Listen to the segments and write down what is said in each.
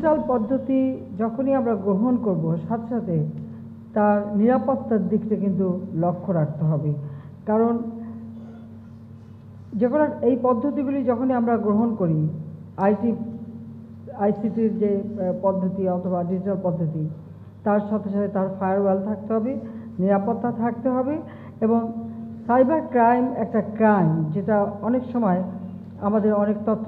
Digital পদ্ধতি যখনই আমরা গ্রহণ করব সাথে সাথে তার নিরাপত্তার দিকটা কিন্তু লক্ষ্য রাখতে হবে। কারণ যখন এই পদ্ধতিগুলি যখনই আমরা গ্রহণ করি, আইসিটির যে পদ্ধতি অথবা ডিজিটাল পদ্ধতি, তার সাথে সাথে তার ফায়ারওয়াল থাকতে হবে, নিরাপত্তা থাকতে হবে। এবং সাইবার ক্রাইম একটা ক্রাইম যেটা অনেক সময় আমাদের অনেক তথ্য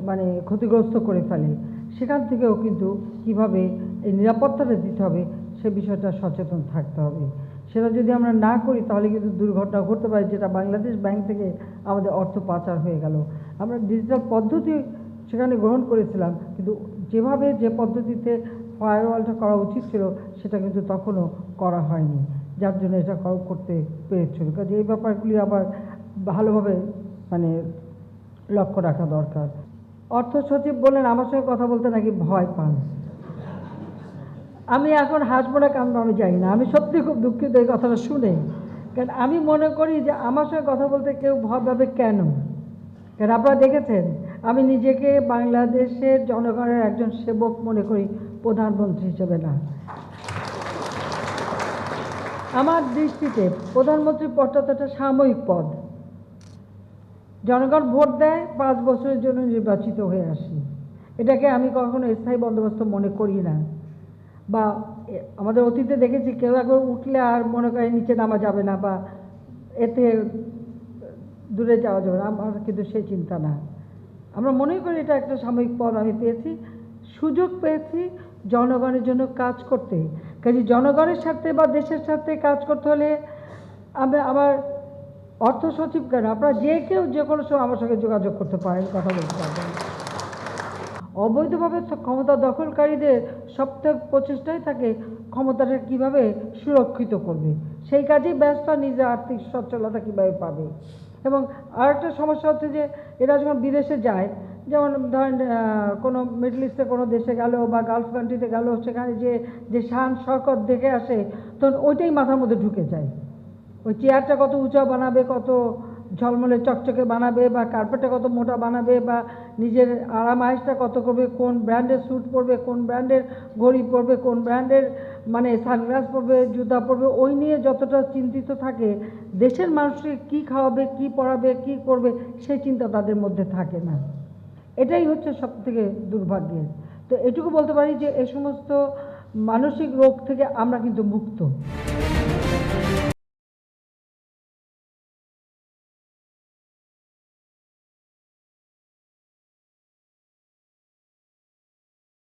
মানে ক্ষতিগ্রস্ত করে ফেলে, সেখান থেকেও কিন্তু কীভাবে এই নিরাপত্তাটা দিতে হবে সে বিষয়টা সচেতন থাকতে হবে। সেটা যদি আমরা না করি তাহলে কিন্তু দুর্ঘটনা ঘটতে পারে, যেটা বাংলাদেশ ব্যাংক থেকে আমাদের অর্থ পাচার হয়ে গেল। আমরা ডিজিটাল পদ্ধতি সেখানে গ্রহণ করেছিলাম, কিন্তু যেভাবে যে পদ্ধতিতে ফায়ারওয়ালটা করা উচিত ছিল সেটা কিন্তু তখনও করা হয়নি, যার জন্য এটা করতে পেরেছিল। কাজে এই ব্যাপারগুলি আবার ভালোভাবে মানে লক্ষ্য রাখা দরকার। অর্থ সচিব বলেন আমার সঙ্গে কথা বলতে নাকি ভয় পান। আমি এখন হাসবো না কাঁদবো আমি জানি না, আমি সত্যি খুব দুঃখিত এই কথাটা শুনে। কারণ আমি মনে করি যে আমার সঙ্গে কথা বলতে কেউ ভয় পাবে কেন? কারণ আপনারা দেখেছেন আমি নিজেকে বাংলাদেশের জনগণের একজন সেবক মনে করি, প্রধানমন্ত্রী হিসেবে না। আমার দৃষ্টিতে প্রধানমন্ত্রী পদটা তো একটা সাময়িক পদ। জনগণ ভোট দেয়, 5 বছরের জন্য নির্বাচিত হয়ে আসি, এটাকে আমি কখনো স্থায়ী বন্দোবস্ত মনে করি না। বা আমাদের অতীতে দেখেছি কেউ একবার উঠলে আর মনে করে নিচে নামা যাবে না বা এতে দূরে যাওয়া যাবে না, আমার কিন্তু সেই চিন্তা না। আমরা মনে করি এটা একটা সাময়িক পদ আমি পেয়েছি, সুযোগ পেয়েছি জনগণের জন্য কাজ করতে। কাজে জনগণের স্বার্থে বা দেশের স্বার্থে কাজ করতে হলে আমার অর্থ সচিব কেন, আপনারা যে কেউ যে কোনো সময় আমার সঙ্গে যোগাযোগ করতে পারেন, কথা বলতে পারবেন। অবৈধভাবে ক্ষমতা দখলকারীদের সবথেকে প্রচেষ্টাই থাকে ক্ষমতাটা কীভাবে সুরক্ষিত করবে, সেই কাজেই ব্যস্ত, নিজের আর্থিক সচ্ছলতা কীভাবে পাবে। এবং আরেকটা সমস্যা হচ্ছে যে এরা যখন বিদেশে যায়, যেমন ধরেন কোনো মিডল ইস্টে কোনো দেশে গেল বা গালফ কান্ট্রিতে গেল, সেখানে যে শান শওকত দেখে আসে, তখন ওইটাই মাথার মধ্যে ঢুকে যায়। ওই চেয়ারটা কত উঁচা বানাবে, কত ঝলমলে চকচকে বানাবে, বা কার্পেটটা কত মোটা বানাবে, বা নিজের আরাম আয়েসটা কত করবে, কোন ব্র্যান্ডের স্যুট পরবে, কোন ব্র্যান্ডের ঘড়ি পরবে, কোন ব্র্যান্ডের মানে সানগ্লাস পরবে, জুতা পরবে, ওই নিয়ে যতটা চিন্তিত থাকে, দেশের মানুষকে কী খাওয়াবে, কী পড়াবে, কী করবে সেই চিন্তা তাদের মধ্যে থাকে না। এটাই হচ্ছে সবথেকে দুর্ভাগ্যের। তো এটুকু বলতে পারি যে এই সমস্ত মানসিক রোগ থেকে আমরা কিন্তু মুক্ত।